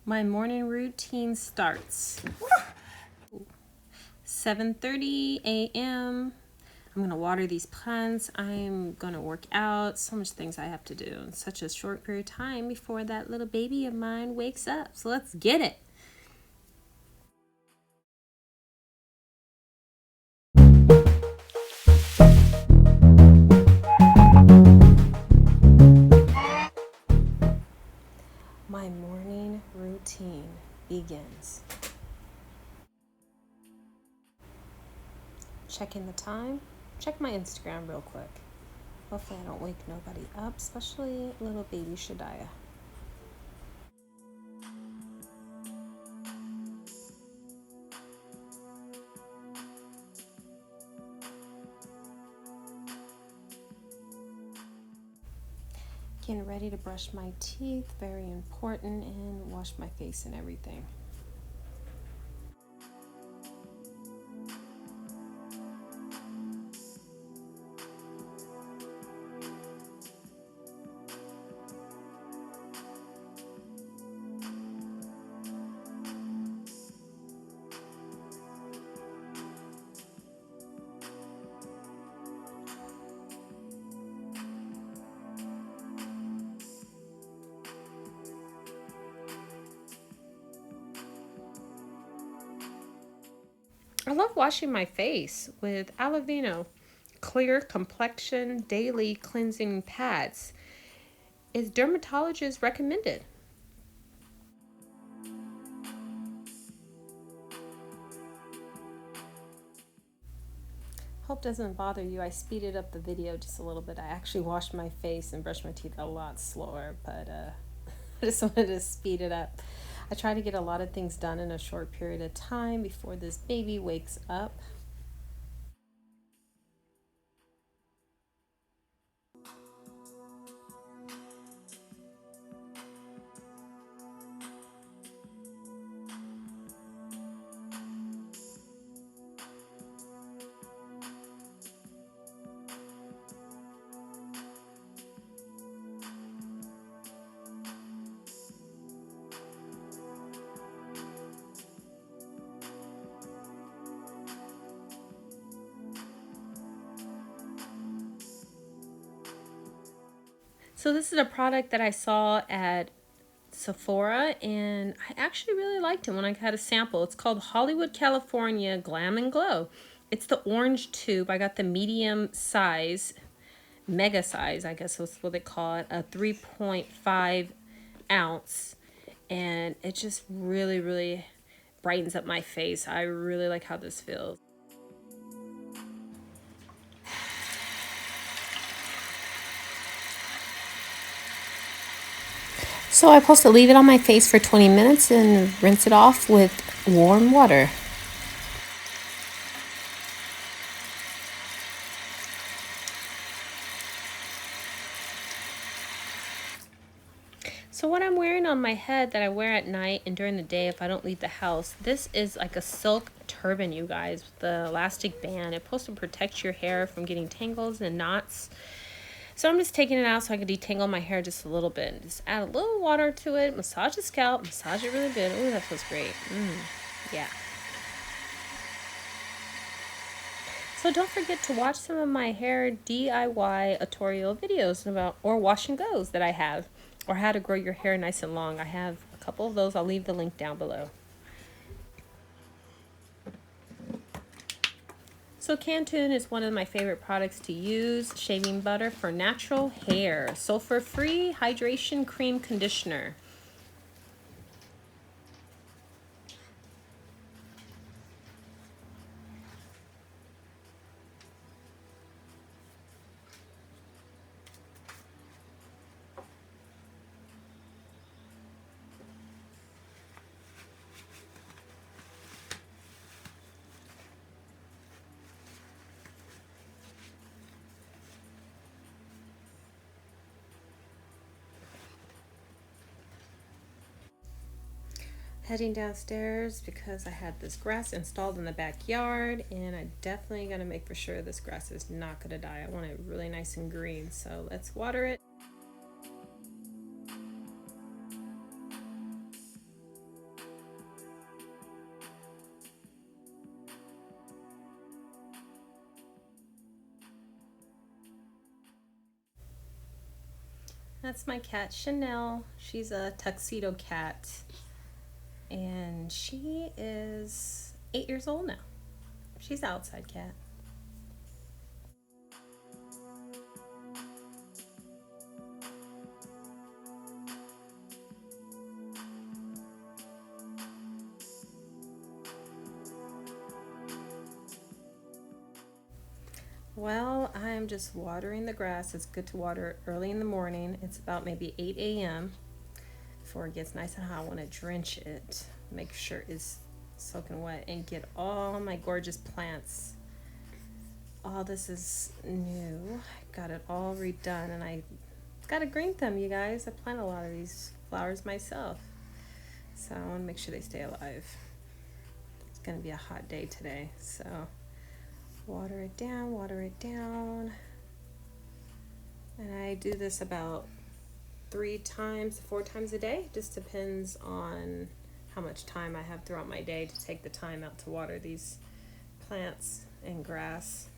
My morning routine starts 7:30 a.m. I'm gonna water these plants. I'm gonna work out. So much things I have to do in such a short period of time before that little baby of mine wakes up. So let's get it. My morning routine begins. Checking the time. Check my Instagram real quick. Hopefully I don't wake nobody up, especially little baby Shadiah. Getting ready to brush my teeth, very important, and wash my face and everything. I love washing my face with Alavino Clear Complexion Daily Cleansing Pads. Is dermatologist recommended. Hope doesn't bother you. I speeded up the video just a little bit. I actually washed my face and brushed my teeth a lot slower, but I just wanted to speed it up. I try to get a lot of things done in a short period of time before this baby wakes up. So this is a product that I saw at Sephora, and I actually really liked it when I had a sample. It's called Hollywood, California Glam and Glow. It's the orange tube. I got the medium size, mega size, I guess that's what they call it, a 3.5 ounce. And it just really, really brightens up my face. I really like how this feels. So I'm supposed to leave it on my face for 20 minutes and rinse it off with warm water. So what I'm wearing on my head that I wear at night and during the day if I don't leave the house, this is like a silk turban, you guys, with the elastic band. It's supposed to protect your hair from getting tangles and knots. So I'm just taking it out so I can detangle my hair just a little bit. And just add a little water to it, massage the scalp, massage it really good. Ooh, that feels great. Yeah. So don't forget to watch some of my hair DIY tutorial videos about, or wash and goes that I have, or how to grow your hair nice and long. I have a couple of those. I'll leave the link down below. So Cantun is one of my favorite products to use. Shaving butter for natural hair. Sulfur-free hydration cream conditioner. Heading downstairs because I had this grass installed in the backyard, and I definitely gotta make for sure this grass is not gonna die. I want it really nice and green, so let's water it. That's my cat, Chanel. She's a tuxedo cat, and she is 8 years old now. She's an outside cat. Well, I'm just watering the grass. It's good to water early in the morning. It's about maybe 8 a.m. before it gets nice and hot. I want to drench it, make sure it's soaking wet, and get all my gorgeous plants. All this is new. Got it all redone, and I got a green thumb, you guys. I plant a lot of these flowers myself, so I want to make sure they stay alive. It's going to be a hot day today, so water it down, water it down. And I do this about 3 times, 4 times a day. Just depends on how much time I have throughout my day to take the time out to water these plants and grass.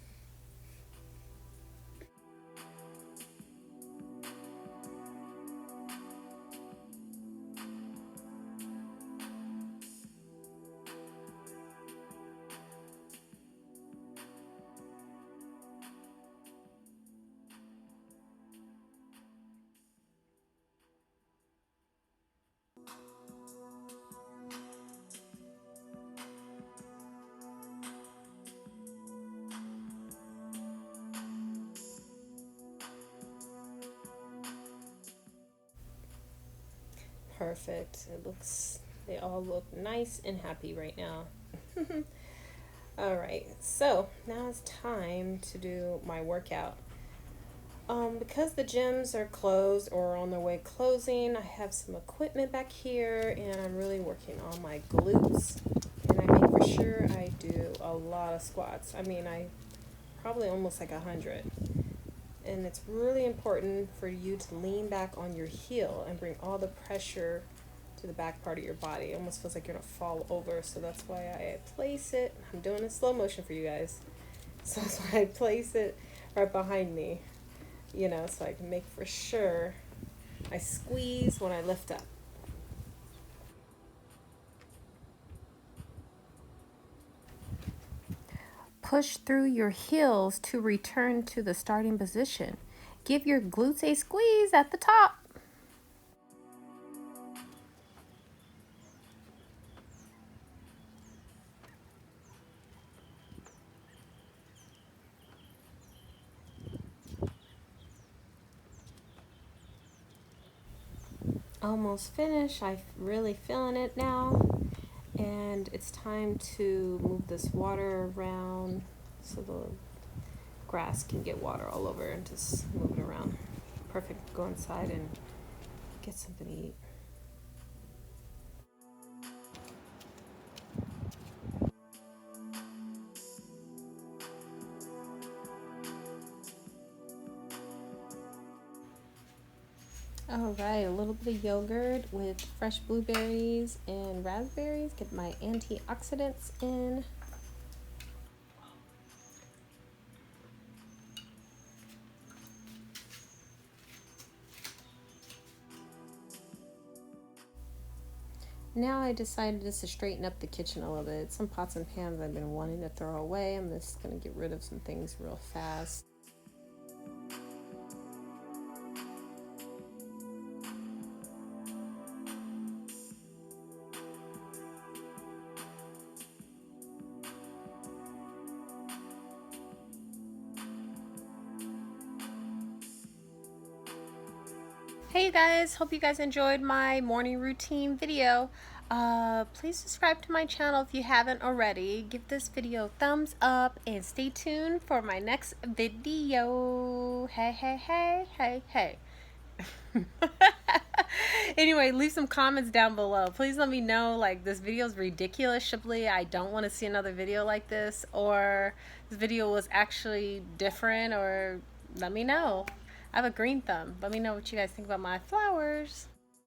Perfect. They all look nice and happy right now. All right, so now it's time to do my workout. Because the gyms are closed or on their way closing, I have some equipment back here, and I'm really working on my glutes. And I make for sure I do a lot of squats. I mean, I probably almost like 100. And it's really important for you to lean back on your heel and bring all the pressure to the back part of your body. It almost feels like you're gonna fall over, so that's why I place it. I'm doing a slow motion for you guys. So that's why I place it right behind me, so I can make for sure I squeeze when I lift up. Push through your heels to return to the starting position. Give your glutes a squeeze at the top. Almost finished. I'm really feeling it now. And it's time to move this water around so the grass can get water all over, and just move it around. Perfect. Go inside and get something to eat. All right, a little bit of yogurt with fresh blueberries and raspberries. Get my antioxidants in. Now I decided just to straighten up the kitchen a little bit. Some pots and pans I've been wanting to throw away. I'm just going to get rid of some things real fast. Hey you guys, hope you guys enjoyed my morning routine video. Please subscribe to my channel if you haven't already. Give this video a thumbs up and stay tuned for my next video. Hey, hey, hey, hey, hey. Anyway, leave some comments down below. Please let me know, like, this video is ridiculous, Chablee. I don't want to see another video like this, or this video was actually different, or let me know. I have a green thumb. Let me know what you guys think about my flowers.